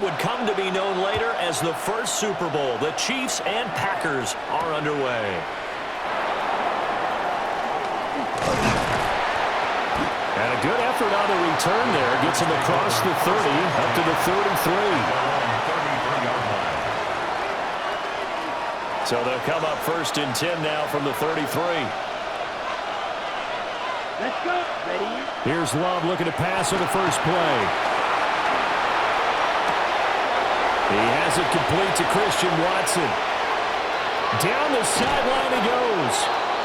Would come to be known later as the first Super Bowl. The Chiefs and Packers are underway. And a good effort on the return there. Gets him across the 30, up to the 33. So they'll come up 1st and 10 now from the 33. Let's go. Ready? Here's Love looking to pass on the first play. He has it complete to Christian Watson. Down the sideline he goes.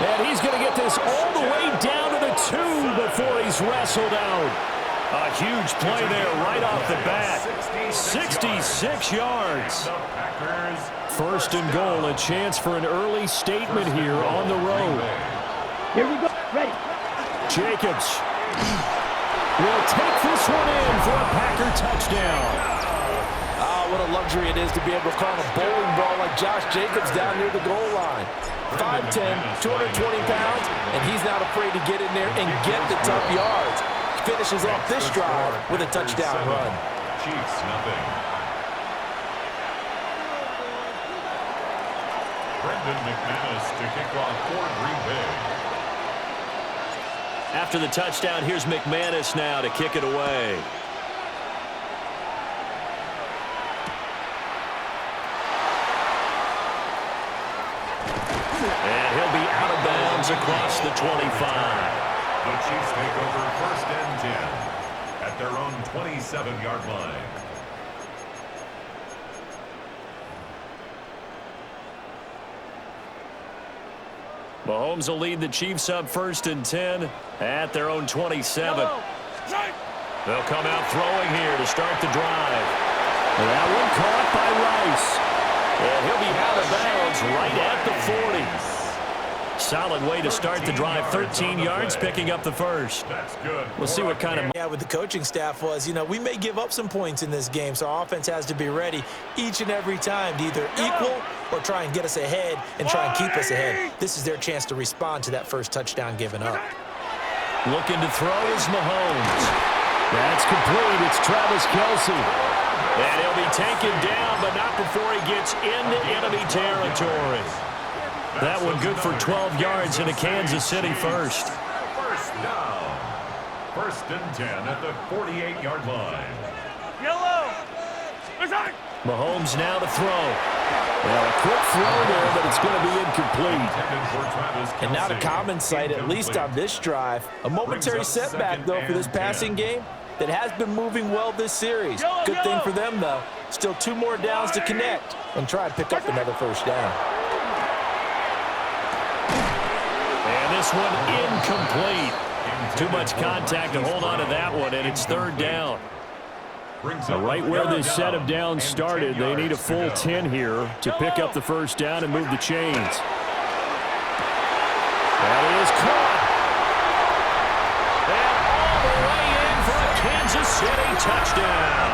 And he's going to get this all the way down to the 2 before he's wrestled out. A huge play there right off the bat. 66 yards. 1st and goal, a chance for an early statement here on the road. Here we go. Ready. Jacobs will take this one in for a Packer touchdown. What a luxury it is to be able to call a bowling ball like Josh Jacobs down near the goal line. 5'10", 220 pounds, and he's not afraid to get in there and get the tough yards. Finishes off this drive with a touchdown run. Chiefs, nothing. Brendan McManus to kick off for Green Bay. After the touchdown, here's McManus now to kick it away. And he'll be out of bounds across the 25. The Chiefs take over 1st and 10 at their own 27-yard line. Mahomes will lead the Chiefs up 1st and 10 at their own 27. They'll come out throwing here to start the drive. And that one caught by Rice. And he'll be out of bounds right at the 40. Solid way to start the drive. 13 yards, picking up the first. That's good. We'll see what kind of... Yeah, with the coaching staff was, we may give up some points in this game, so our offense has to be ready each and every time to either equal or try and get us ahead and try and keep us ahead. This is their chance to respond to that first touchdown given up. Looking to throw is Mahomes. That's complete. It's Travis Kelce. And he'll be taken down, but not before he gets into enemy territory. That one good for 12 yards in a Kansas City first. First down. 1st and 10 at the 48-yard line. Yellow. Mahomes now to throw. Well, a quick throw there, but it's going to be incomplete. And not a common sight, at least on this drive. A momentary setback, though, for this passing game that has been moving well this series. Good thing for them, though. Still 2 more downs to connect and try to pick up another first down. And this one incomplete. Too much contact to hold on to that one, and it's 3rd down. Right where this set of downs started, they need a full 10 here to pick up the first down and move the chains. That is caught. And all the way in for a Kansas City touchdown.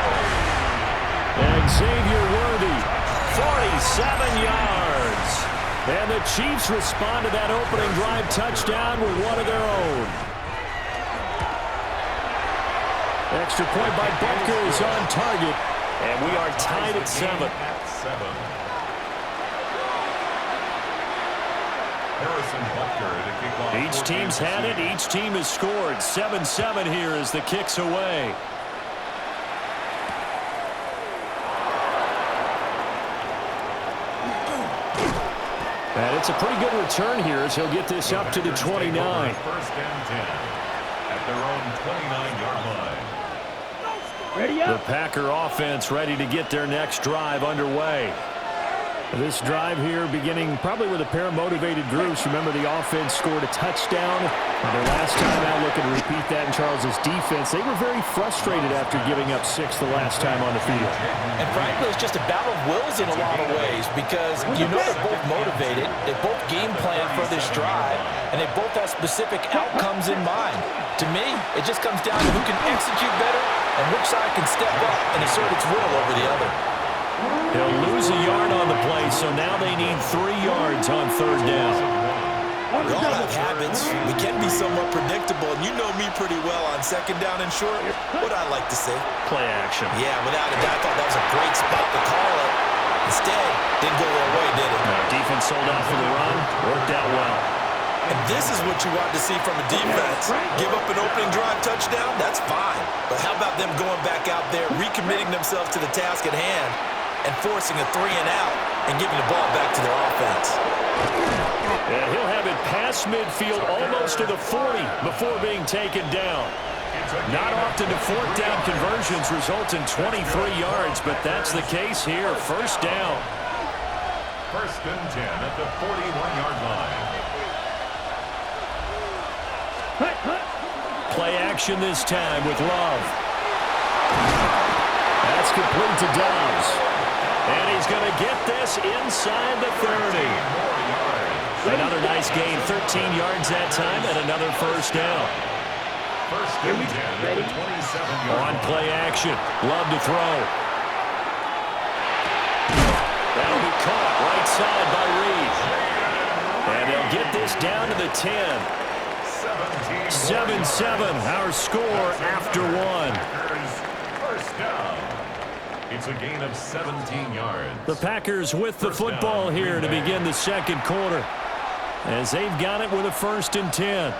And Xavier Worthy, 47 yards. And the Chiefs respond to that opening drive touchdown with one of their own. Extra point by Butker is on target. And we are tied at 7. Each team's had it. Each team has scored. 7-7 here as the kick's away. And it's a pretty good return here as he'll get this up to the 29. 1st and 10 at their own 29-yard line. Ready up. The Packer offense ready to get their next drive underway. This drive here beginning probably with a pair of motivated groups. Remember, the offense scored a touchdown. Their last time out, looking to repeat that in Charles's defense. They were very frustrated after giving up 6 the last time on the field. And frankly, it's just a battle of wills in a lot of ways because they're both motivated. They both game plan for this drive, and they both have specific outcomes in mind. To me, it just comes down to who can execute better and which side can step up and assert its will over the other. They'll lose a yard on the play, so now they need 3 yards on 3rd down. We all have habits. We can be somewhat predictable, and you know me pretty well on second down and short. What I like to say? Play action. Yeah, without a doubt, I thought that was a great spot to call it. Instead, didn't go their way, did it? No, defense sold out for the run. Worked out well. And this is what you want to see from a defense. Give up an opening drive touchdown, that's fine. But how about them going back out there, recommitting themselves to the task at hand, and forcing a 3 and out, and giving the ball back to their offense? And he'll have it past midfield almost to the 40 before being taken down. Not often do fourth down conversions result in 23 yards, but that's the case here. First down. First and 10 at the 41-yard line. Play action this time with Love. That's complete to Dobbs. And he's going to get this inside the 30. Another nice gain, 13 yards that time, and another first down. First and 10 at the 27-yard line. On play action, Love to throw. That'll be caught right side by Reed. And they'll get this down to the 10. 7-7, our score after one. First down. It's a gain of 17 yards. The Packers with the football here to begin the second quarter, as they've got it with a 1st and 10.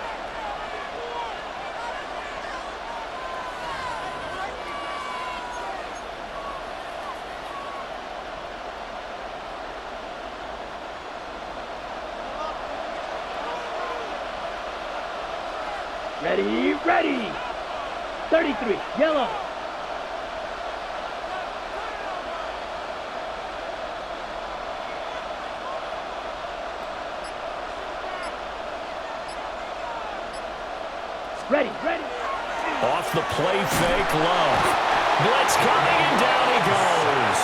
Ready, ready. 33, yellow. Ready, ready. Off the play fake, Love. Blitz coming, and down he goes.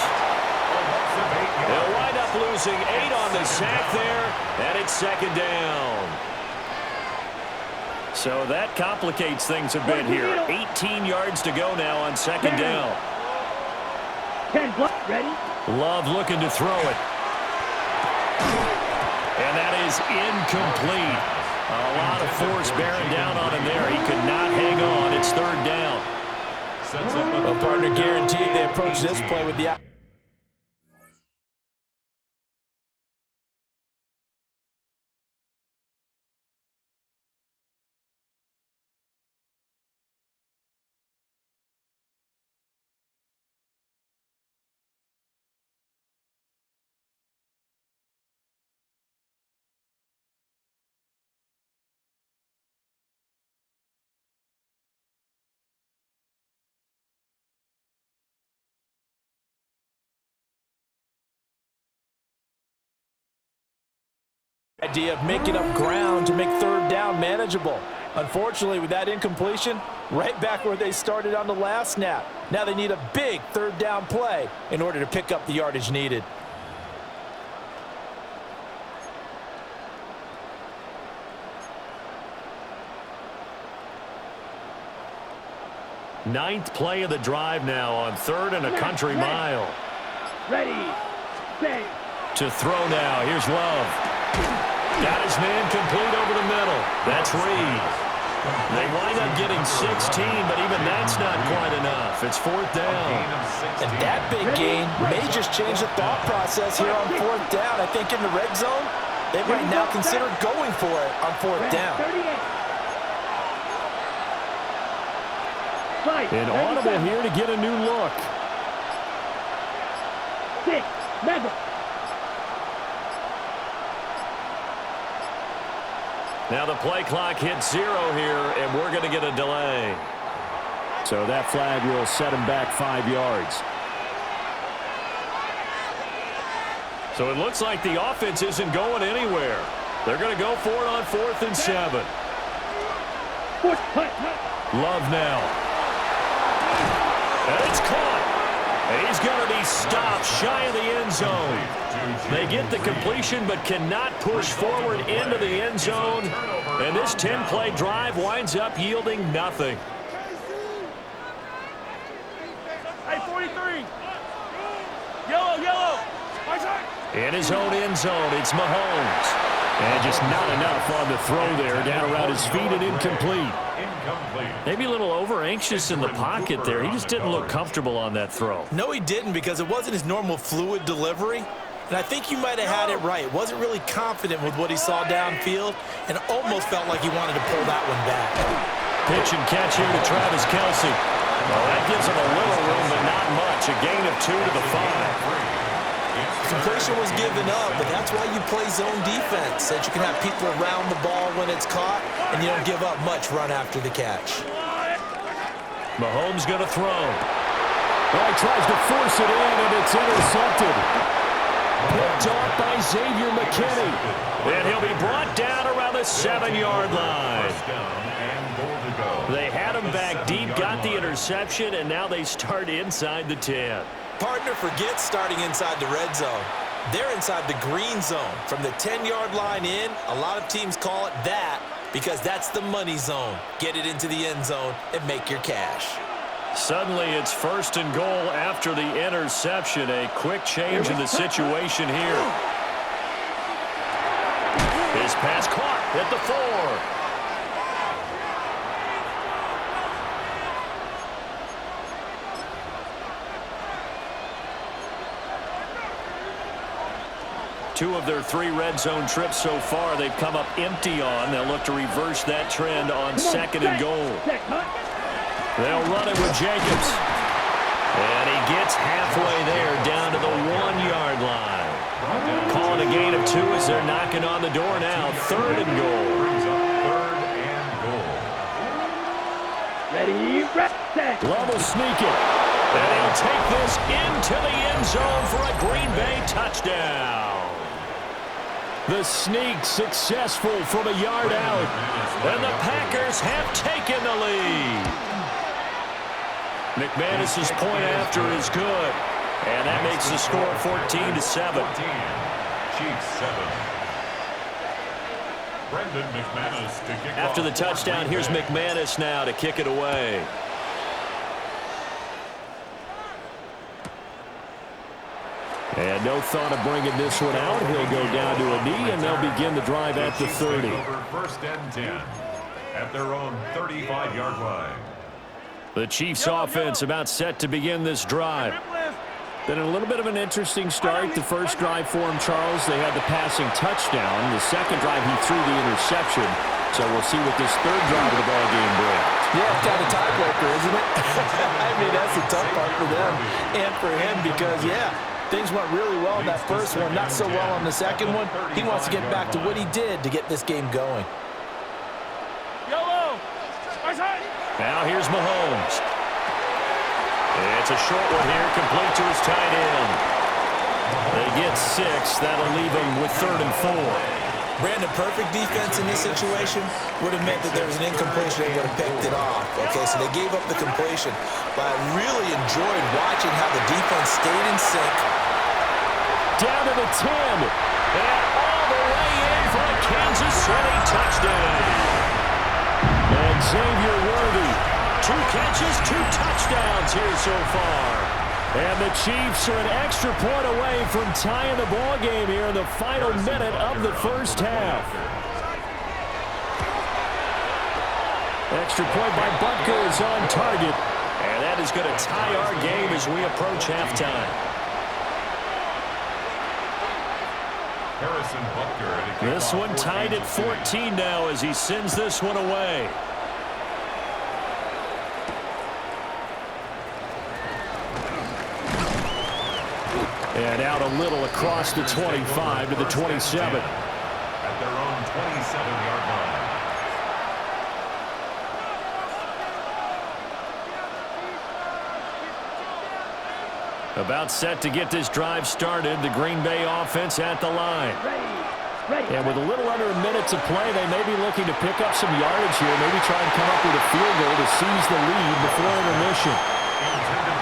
They'll wind up losing 8 on the sack there, and it's second down. So that complicates things a bit here. 18 yards to go now on second down. 10 block, ready. Love looking to throw it. And that is incomplete. A lot of force bearing down on him there. He could not hang on. It's third down. Well, partner, guaranteed they approach this play with the... idea of making up ground to make third down manageable. Unfortunately, with that incompletion, right back where they started on the last snap. Now they need a big third down play in order to pick up the yardage needed. Ninth play of the drive now on 3rd and a country mile. Ready, set. To throw now. Here's Love. Got his man complete over the middle. That's Reed. They wind up getting 16, but even that's not quite enough. It's 4th down. And that big gain may just change the thought process here on 4th down. I think in the red zone, they might now consider going for it on 4th down. An audible here to get a new look. 6, level. Now the play clock hits 0 here, and we're going to get a delay. So that flag will set him back 5 yards. So it looks like the offense isn't going anywhere. They're going to go for it on 4th and 7. Love now. And it's caught. And he's going to be stopped shy of the end zone. They get the completion but cannot push forward into the end zone. And this 10-play drive winds up yielding nothing. Hey, 43. Yellow, yellow. In his own end zone, it's Mahomes. And just not enough on the throw there. Down around his feet and incomplete. Maybe a little over-anxious in the pocket there. He just didn't look comfortable on that throw. No, he didn't, because it wasn't his normal fluid delivery. And I think you might have had it right. Wasn't really confident with what he saw downfield and almost felt like he wanted to pull that one back. Pitch and catch here to Travis Kelce. Well, that gives him a little room, but not much. A gain of 2 to the 5. Completion was given up, but that's why you play zone defense, that you can have people around the ball when it's caught, and you don't give up much run after the catch. Mahomes going to throw. Well, he tries to force it in, and it's intercepted. Picked off by Xavier McKinney. And he'll be brought down around the 7-yard line. They had him back deep, got the interception, and now they start inside the 10. Partner forgets starting inside the red zone. They're inside the green zone. From the 10-yard line in, a lot of teams call it that because that's the money zone. Get it into the end zone and make your cash. Suddenly it's 1st and goal after the interception. A quick change in the situation here. His pass caught at the 4. Two of their 3 red zone trips so far they've come up empty on. They'll look to reverse that trend on 2nd and goal. They'll run it with Jacobs. And he gets halfway there down to the 1-yard line. Calling a gain of 2 as they're knocking on the door now. 3rd and goal. Ready, set. Love will sneak it. And he'll take this into the end zone for a Green Bay touchdown. The sneak successful from a yard out. And the Packers have taken the lead. McManus's point after is good. And that makes the score 14-7. Chiefs 7. Brendan McManus to kick After the touchdown, here's McManus now to kick it away. And no thought of bringing this one out. He'll go down to a knee, and they'll begin the drive at the 30. 1st and 10 at their own 35-yard line. The Chiefs offense about set to begin this drive. Been a little bit of an interesting start. The first drive for him, Charles, they had the passing touchdown. The second drive, he threw the interception. So we'll see what this third drive of the ball game brings. Yeah, it's kind of tiebreaker, isn't it? I mean, that's a tough part for them and for him because, yeah, things went really well in that first one, not so well on the second one. He wants to get back to what he did to get this game going. Now here's Mahomes. It's a short one here, complete to his tight end. They get 6. That'll leave them with 3rd and 4. Brandon, perfect defense in this situation would have meant that there was an incompletion. They would have picked it off. Okay, so they gave up the completion. But I really enjoyed watching how the defense stayed in sync. Down to the 10. And all the way in for a Kansas City touchdown. And Xavier Worthy, 2 catches, 2 touchdowns here so far. And the Chiefs are an extra point away from tying the ball game here in the final minute of the first half. Extra point by Butker is on target. And that is going to tie our game as we approach halftime. This one tied at 14 now as he sends this one away. And out a little across the 25 to the 27. At their own 27-yard line. About set to get this drive started. The Green Bay offense at the line. And with a little under a minute to play, they may be looking to pick up some yardage here. Maybe try and come up with a field goal to seize the lead before intermission.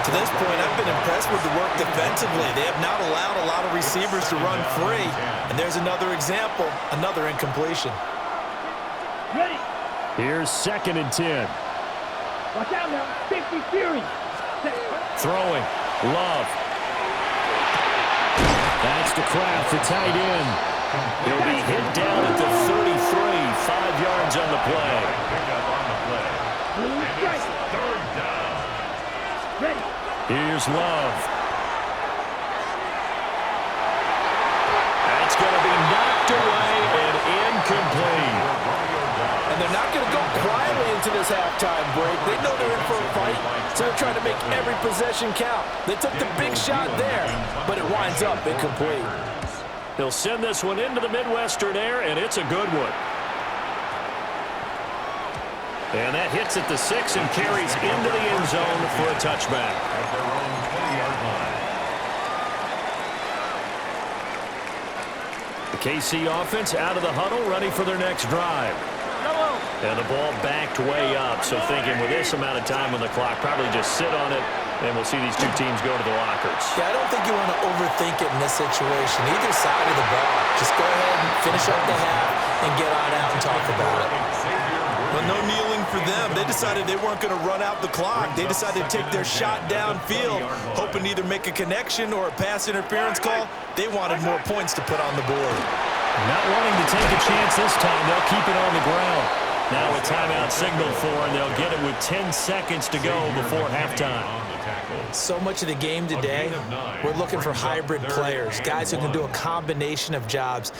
To this point, I've been impressed with the work defensively. They have not allowed a lot of receivers to run free. And there's another example, another incompletion. Ready. Here's 2nd and 10. Watch out now. 50 Fury. Throwing. Love. That's to Kraft, the tight end. He'll be hit down at the 33, 5 yards on the play. Third down. Ready. Here's Love. That's going to be knocked away and incomplete. And they're not going to go quietly into this halftime break. They know they're in for a fight, so they're trying to make every possession count. They took the big shot there, but it winds up incomplete. He'll send this one into the Midwestern air, and it's a good one. And that hits at the 6 and carries into the end zone for a touchback. At their own 20-yard line. The KC offense out of the huddle, ready for their next drive. And the ball backed way up, so thinking with this amount of time on the clock, probably just sit on it, and we'll see these two teams go to the lockers. Yeah, I don't think you want to overthink it in this situation, either side of the ball. Just go ahead and finish up the half and get on out and talk about it. Well, no kneeling for them. They decided they weren't going to run out the clock. They decided to take their shot downfield, hoping to either make a connection or a pass interference call. They wanted more points to put on the board. Not wanting to take a chance this time, they'll keep it on the ground. Now a timeout signal for, and they'll get it with 10 seconds to go before halftime. So much of the game today, we're looking for hybrid players, guys who can do a combination of jobs.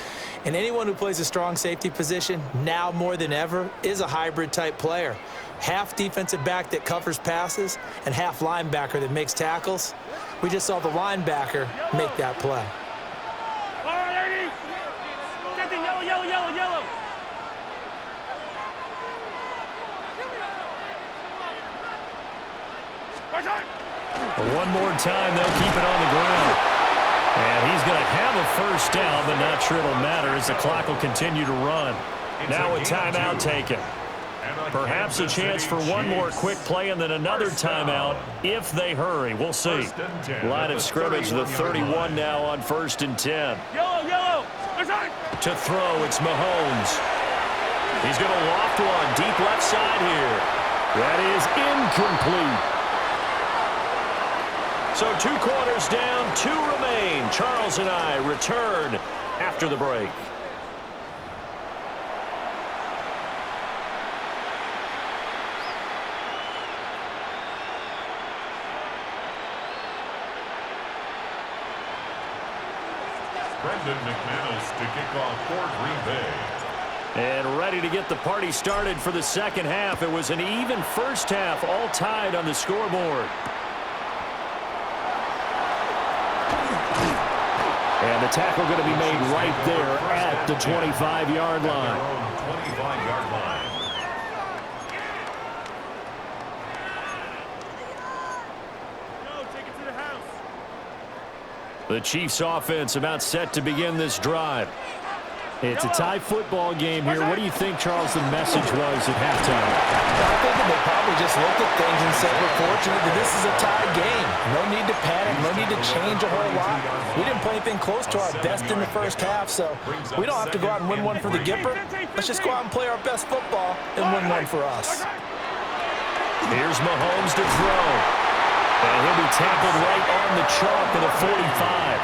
And anyone who plays a strong safety position, now more than ever, is a hybrid-type player. Half defensive back that covers passes and half linebacker that makes tackles. We just saw the linebacker make that play. All right, Ernie. Get the yellow, yellow, yellow, yellow. One more time, they'll keep it on the ground. And he's going to have a first down, but not sure it'll matter as the clock will continue to run. Now a timeout taken. Perhaps a chance for one more quick play and then another timeout if they hurry. We'll see. Line of scrimmage, the 31 now on 1st and 10. Yellow, yellow. To throw, it's Mahomes. He's going to loft one deep left side here. That is incomplete. So 2 quarters down, 2 remain. Charles and I return after the break. Brendan McManus to kick off for Green Bay. And ready to get the party started for the second half. It was an even first half, all tied on the scoreboard. And the tackle going to be made right there at the 25-yard line. 25-yard line. Take it to the house. The Chiefs offense about set to begin this drive. It's a tie football game here. What do you think, Charles, the message was at halftime? I think they probably just looked at things and said, we're fortunate that this is a tie game. No need to panic, no need to change a whole lot. We didn't play anything close to our best in the first half, so we don't have to go out and win one for the Gipper. Let's just go out and play our best football and win one for us. Here's Mahomes to throw. And he'll be tackled right on the chalk of the 45.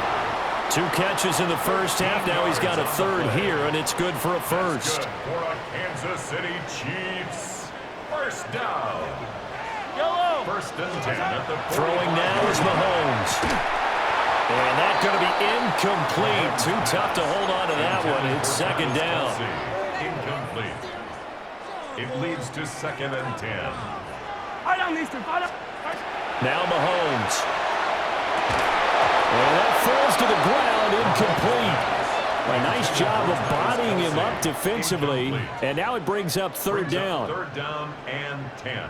2 catches in the first half. Now he's got a third here, and it's good for a first. For a Kansas City Chiefs first down. Yellow. 1st and 10 at the 45. Throwing now is Mahomes. And that's going to be incomplete. Too tough to hold on to that one. It's 2nd down. Incomplete. It leads to 2nd and 10. I don't need to. Now Mahomes. And that falls to the ground, incomplete. A nice job of bodying him up defensively. And now it brings up 3rd down. 3rd down and 10.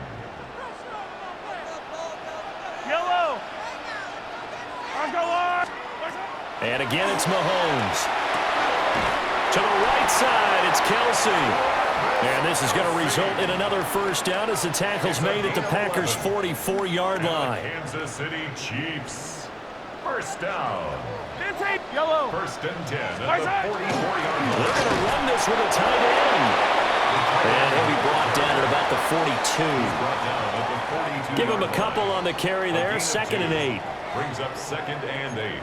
Yellow. Go on. And again, it's Mahomes. To the right side, it's Kelsey. And this is going to result in another first down as the tackle's made at the Packers' 44-yard line. Kansas City Chiefs first down. Yellow. 1st and 10 at the 44-yard line. They're going to run this with a tight end. And he'll be brought down at about the 42. Brought down at the 42. Give him a couple on the carry there. 2nd and 8. Brings up 2nd and 8.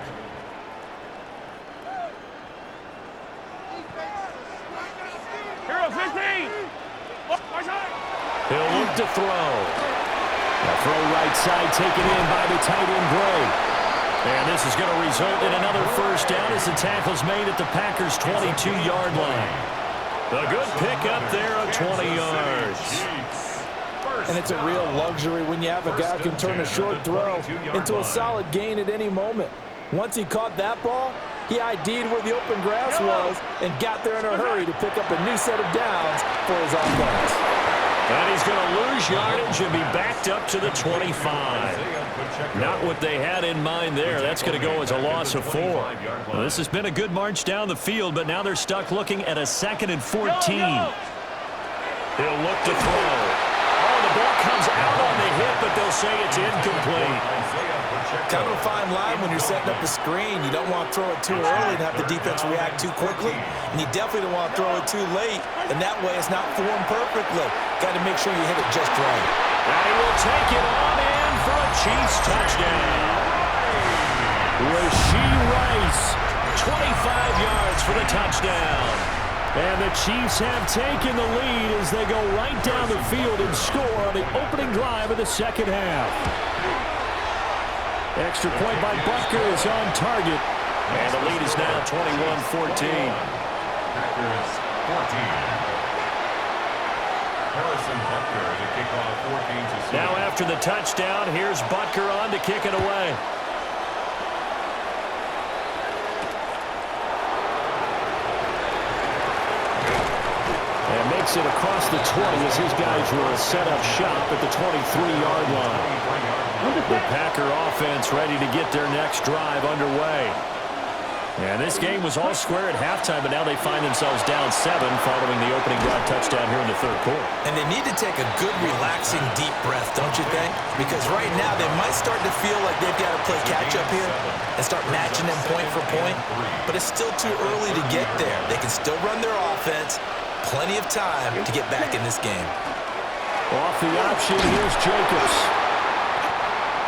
to throw. A throw right side taken in by the tight end Gray. And this is going to result in another first down as the tackle's made at the Packers' 22-yard line. A good pickup there of 20 yards. And it's a real luxury when you have a guy who can turn a short throw into a solid gain at any moment. Once he caught that ball, he ID'd where the open grass was and got there in a hurry to pick up a new set of downs for his offense. And he's going to lose yardage and be backed up to the 25. Not what they had in mind there. That's going to go as a loss of 4. Well, this has been a good march down the field, but now they're stuck looking at a 2nd and 14. He'll look to throw. Oh, the ball comes out on the hip, but they'll say it's incomplete. Kind of a fine line when you're setting up a screen. You don't want to throw it too early and have the defense react too quickly. And you definitely don't want to throw it too late. And that way it's not formed perfectly. Got to make sure you hit it just right. And he will take it on in for a Chiefs touchdown. Rashee Rice, 25 yards for the touchdown. And the Chiefs have taken the lead as they go right down the field and score on the opening drive of the second half. Extra point by Butker is on target. And the lead is now 21-14. Packers 14. Harrison Butker to kick off 14-6. Now after the touchdown, here's Butker on to kick it away. And makes it across the 20 as his guys will set up shop at the 23-yard line. The Packer offense ready to get their next drive underway. And this game was all square at halftime, but now they find themselves down 7 following the opening drive touchdown here in the third quarter. And they need to take a good, relaxing, deep breath, don't you think? Because right now they might start to feel like they've got to play catch-up here and start matching them point for point. But it's still too early to get there. They can still run their offense. Plenty of time to get back in this game. Off the option, here's Jacobs.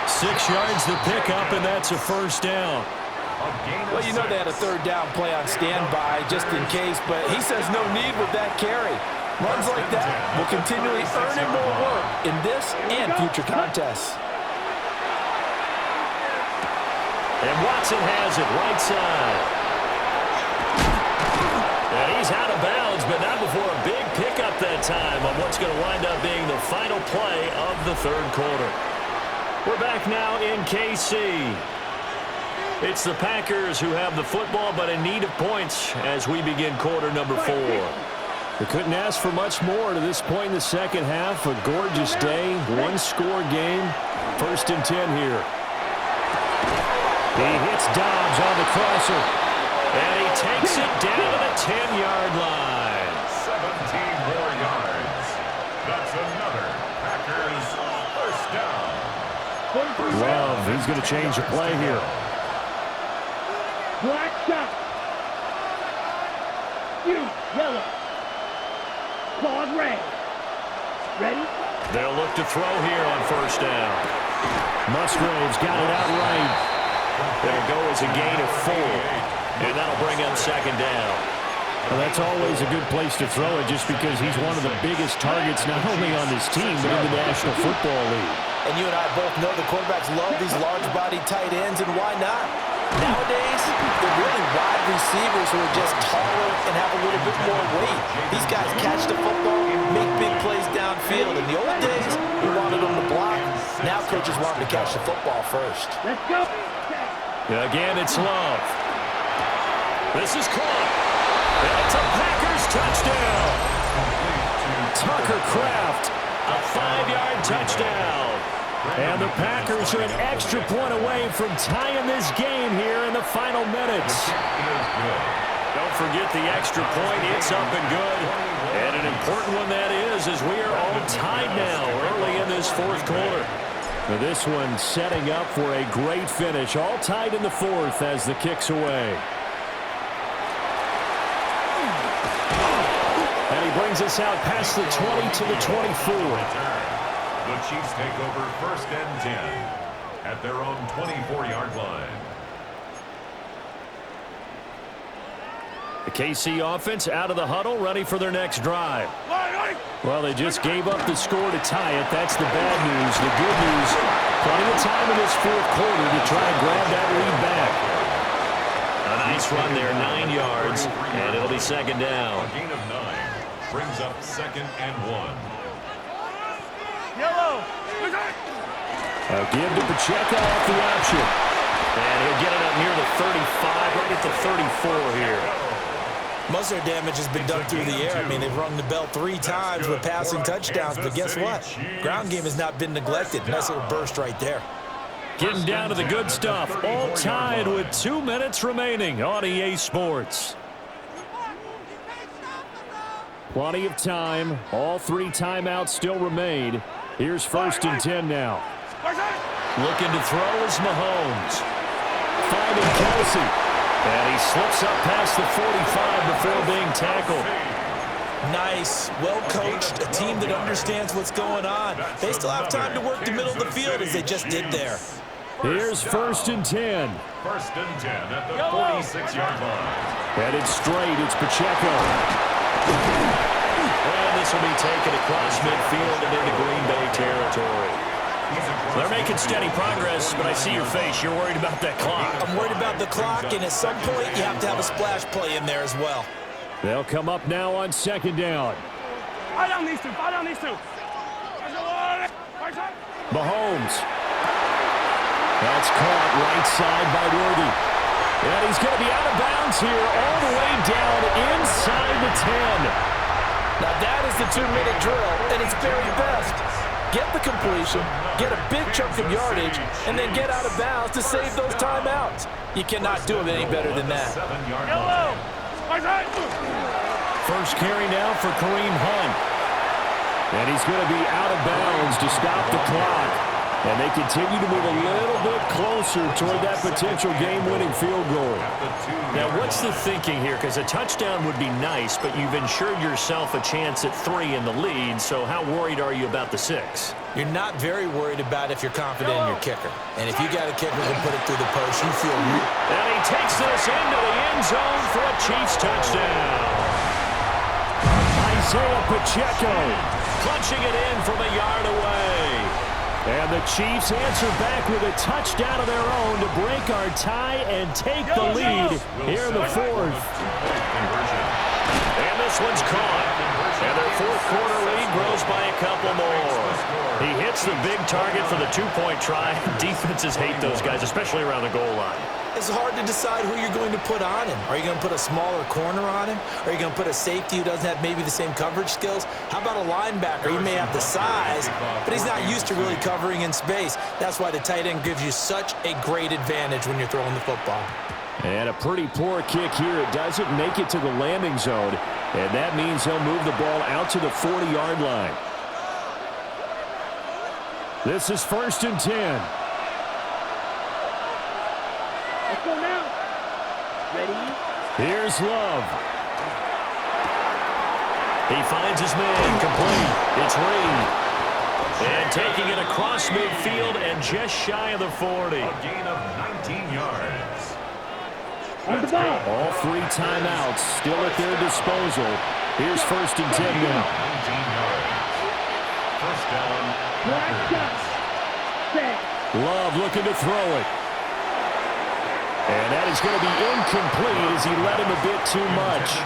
6 yards to pick up, and that's a first down. Well, you know they had a third down play on standby just in case, but he says no need with that carry. Runs like that will continually earn him more work in this and future contests. And Watson has it right side. And he's out of bounds, but not before a big pickup that time on what's going to wind up being the final play of the third quarter. We're back now in KC. It's the Packers who have the football, but in need of points as we begin quarter number 4. We couldn't ask for much more to this point in the second half. A gorgeous day, one-score game. 1st and 10 here. He hits Dobbs on the crosser, and he takes it down to the 10-yard line. 17 more yards. That's another Packers first down. Love, he's going to change the play here. Black shot. You, yellow. Claws red. Ready? They'll look to throw here on first down. Musgrave's got it out right. They'll go as a gain of 4, and that'll bring up second down. Well, that's always a good place to throw it just because he's one of the biggest targets not only on this team but in the National Football League. And you and I both know the quarterbacks love these large-bodied tight ends, and why not? Nowadays, they're really wide receivers who are just taller and have a little bit more weight. These guys catch the football, make big plays downfield. In the old days, we wanted them to block. Now coaches want them to catch the football first. Let's go. Again, it's Love. This is caught. And it's a Packers touchdown. Tucker Kraft, a 5-yard touchdown. And the Packers are an extra point away from tying this game here in the final minutes. Don't forget the extra point. It's up and good. And an important one that is, as we are all tied now early in this fourth quarter. Now this one setting up for a great finish. All tied in the fourth as the kick's away. And he brings us out past the 20 to the 24. The Chiefs take over 1st and 10 at their own 24-yard line. The KC offense out of the huddle, ready for their next drive. Well, they just gave up the score to tie it. That's the bad news. The good news, plenty of time in this fourth quarter to try and grab that lead back. A nice run there, 9 yards, and it'll be second down. A gain of 9 brings up 2nd and 1. Yellow. A give to Pacheco off the option. And he'll get it up near the 35, right at the 34 here. Most of their damage has been done through the air. I mean, they've rung the bell 3 times with passing touchdowns, but guess what? Ground game has not been neglected. Nice little burst right there. Getting down to the good stuff. All tied with 2 minutes remaining on EA Sports. Plenty of time. All 3 timeouts still remain. Here's 1st and 10 now. Looking to throw is Mahomes. Finding Kelsey. And he slips up past the 45 before being tackled. Nice, well-coached, a team that understands what's going on. They still have time to work the middle of the field as they just did there. Here's 1st and 10. 1st and 10 at the 46-yard line. Headed straight, it's Pacheco. And this will be taken across midfield and into Green Bay territory. They're making steady progress, but I see your face. You're worried about that clock. I'm worried about the clock, and at some point, you have to have a splash play in there as well. They'll come up now on 2nd down. Fire down these two. Fire down these two. Mahomes. That's caught right side by Worthy. And he's going to be out of bounds here all the way down inside the 10. Now that is the 2-minute drill, and it's very best. Get the completion, get a big chunk of yardage, and then get out of bounds to save those timeouts. You cannot do it any better than that. Yellow. First carry now for Kareem Hunt. And he's going to be out of bounds to stop the clock. And they continue to move a little bit closer toward that potential game-winning field goal. Now, what's the thinking here? Because a touchdown would be nice, but you've ensured yourself a chance at 3 in the lead, so how worried are you about the 6? You're not very worried about if you're confident in your kicker. And if you got a kicker who can put it through the post, you feel real. And he takes this into the end zone for a Chiefs touchdown. Isaiah Pacheco punching it in from a yard away. And the Chiefs answer back with a touchdown of their own to break our tie and take the lead here in the 4th. And this one's caught. And their 4th quarter lead grows by a couple more. He hits the big target for the 2-point try. Defenses hate those guys, especially around the goal line. It's hard to decide who you're going to put on him. Are you going to put a smaller corner on him? Are you going to put a safety who doesn't have maybe the same coverage skills? How about a linebacker? He may have the size, but he's not used to really covering in space. That's why the tight end gives you such a great advantage when you're throwing the football. And a pretty poor kick here. It doesn't make it to the landing zone, and that means he'll move the ball out to the 40-yard line. This is 1st and 10. Let's go now. Ready? Here's Love. He finds his man complete. It's Reed. And taking it across midfield and just shy of the 40. A gain of 19 yards. On the ball. All 3 timeouts still at their disposal. Here's 1st and 10 now. 19 yards. 1st down. Love looking to throw it. And that is going to be incomplete as he let him a bit too much.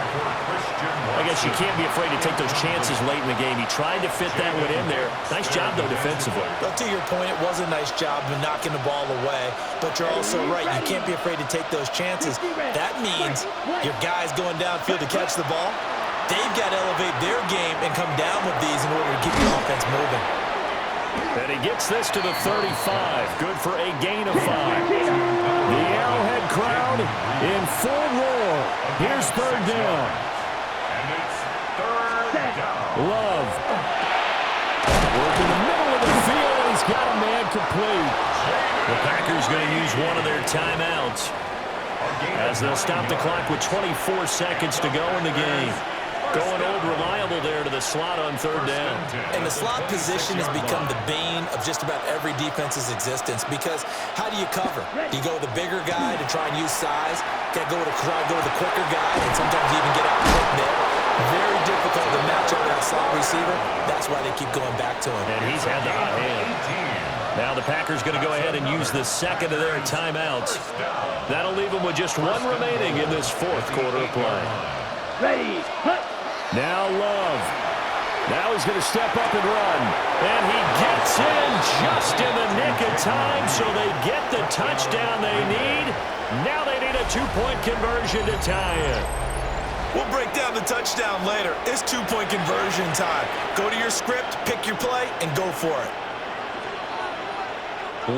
I guess you can't be afraid to take those chances late in the game. He tried to fit that one in there. Nice job, though, defensively. But to your point, it was a nice job of knocking the ball away. But you're also right. You can't be afraid to take those chances. That means your guys going downfield to catch the ball, they've got to elevate their game and come down with these in order to keep the offense moving. And he gets this to the 35. Good for a gain of 5. The Arrowhead crowd in full roar. Here's 3rd down. And it's 3rd down. Love. Work in the middle of the field, and he's got a man complete. The Packers going to use one of their timeouts as they'll stop the clock with 24 seconds to go in the game. Going old reliable there to the slot on third down. And the slot position has become the bane of just about every defense's existence because how do you cover? Do you go with the bigger guy to try and use size? Got to go with the quicker guy and sometimes even get out quick there. Very difficult to match up that slot receiver. That's why they keep going back to him. And he's had the hot hand. Now the Packers going to go ahead and use the second of their timeouts. That'll leave them with just one remaining in this fourth quarter of play. Ready, hut. Now Love. Now he's going to step up and run. And he gets in just in the nick of time, so they get the touchdown they need. Now they need a two-point conversion to tie it. We'll break down the touchdown later. It's two-point conversion time. Go to your script, pick your play, and go for it.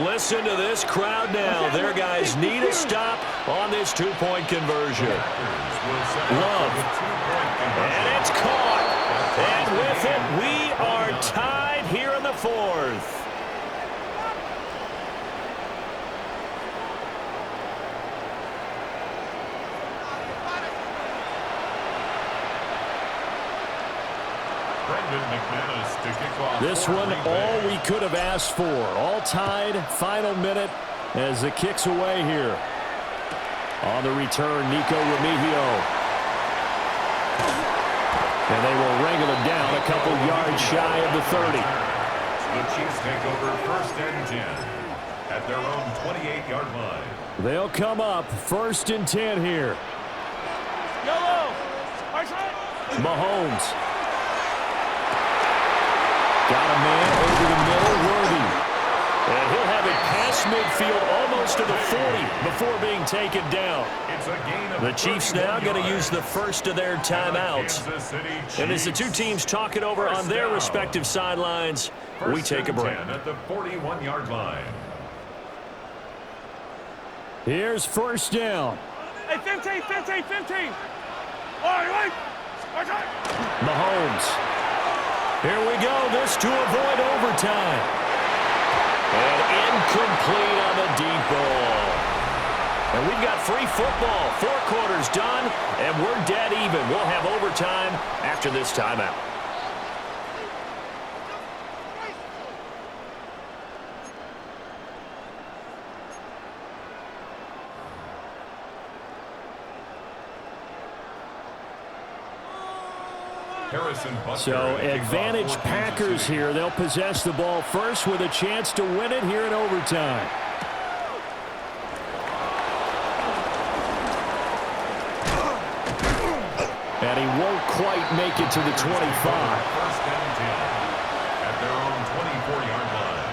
Listen to this crowd now. Their guys need a stop on this two-point conversion. Love. And it's caught. And with it, we are tied here in the fourth. This one, all we could have asked for. All tied, final minute as the kick's away here. On the return, Nico Remigio. And they will wrangle him down a couple yards shy of the 30. The Chiefs take over first and 10 at their own 28-yard line. They'll come up first and 10 here. Yellow. Right side. Mahomes. Got a man over the middle, Worthy. And he'll have it past midfield almost to the 40 before being taken down. The Chiefs now going to use the first of their timeouts. And as the two teams talk it over on their respective sidelines, we take a break. At the 41-yard line. Here's first down. Hey, 15. All right. Mahomes. Here we go. This to avoid overtime. And incomplete on the deep ball. And we've got free football. 4 quarters done, and we're dead even. We'll have overtime after this timeout. So advantage Packers here. They'll possess the ball first with a chance to win it here in overtime. And he won't quite make it to the 25. First and 10 at their own 24-yard line.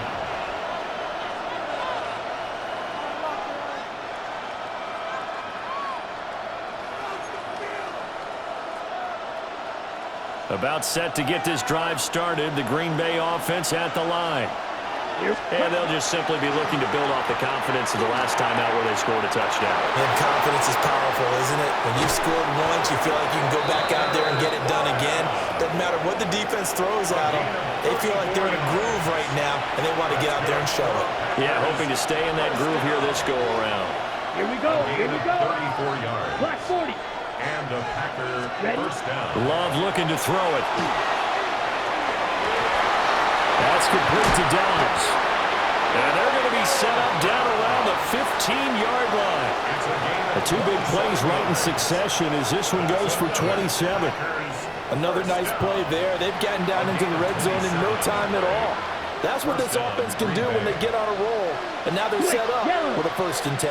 About set to get this drive started. The Green Bay offense at the line. And they'll just simply be looking to build off the confidence of the last time out where they scored a touchdown. And confidence is powerful, isn't it? When you've scored once, you feel like you can go back out there and get it done again. Doesn't matter what the defense throws at them. They feel like they're in a groove right now, and they want to get out there and show it. Yeah, hoping to stay in that groove here this go-around. Here we go. 34 yards. Black 40. And a Packer first down. Love looking to throw it. That's complete to Dobbs. And they're going to be set up down around the 15-yard line. The two big plays right in succession as this one goes for 27. Another nice play there. They've gotten down into the red zone in no time at all. That's what this offense can do when they get on a roll. And now they're set up with a first and 10.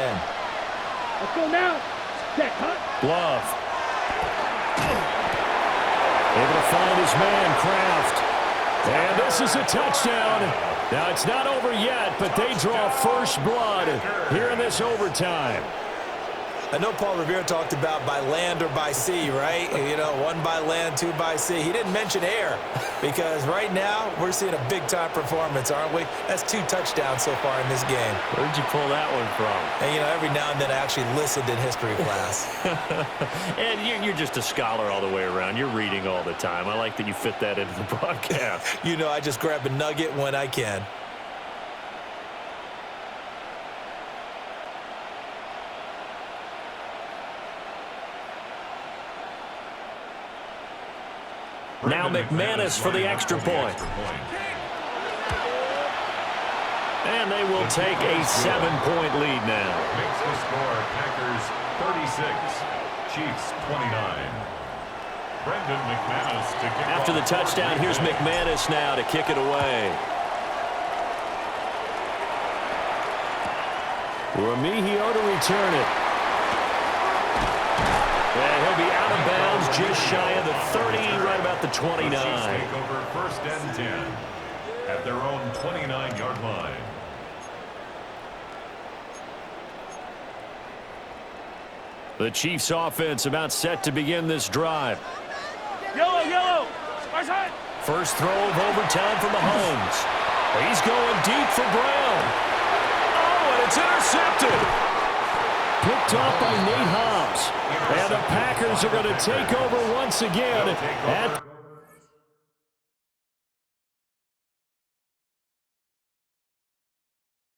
Let's go now. Check, hut. Love. Able to find his man, Kraft. And this is a touchdown. Now, it's not over yet, but they draw first blood here in this overtime. I know Paul Revere talked about by land or by sea, right? You know, 1 by land, 2 by sea. He didn't mention air because right now we're seeing a big-time performance, aren't we? That's 2 touchdowns so far in this game. Where'd you pull that one from? And, you know, every now and then I actually listened in history class. And you're just a scholar all the way around. You're reading all the time. I like that you fit that into the broadcast. You know, I just grab a nugget when I can. Now McManus for the extra point. And they will take a 7-point lead now. Makes the score Packers 36, Chiefs 29. Brendan McManus to kick After the touchdown, here's McManus now to kick it away. Remigio to return it. And he'll be out of bounds just shy of the 30, right about the 29. The Chiefs take over first and 10 at their own 29-yard line. The Chiefs offense about set to begin this drive. Yellow, yellow. First throw of overtime for Mahomes. He's going deep for Brown. Oh, and it's intercepted. Picked off by Nate Hobbs. And the Packers are going to take over once again.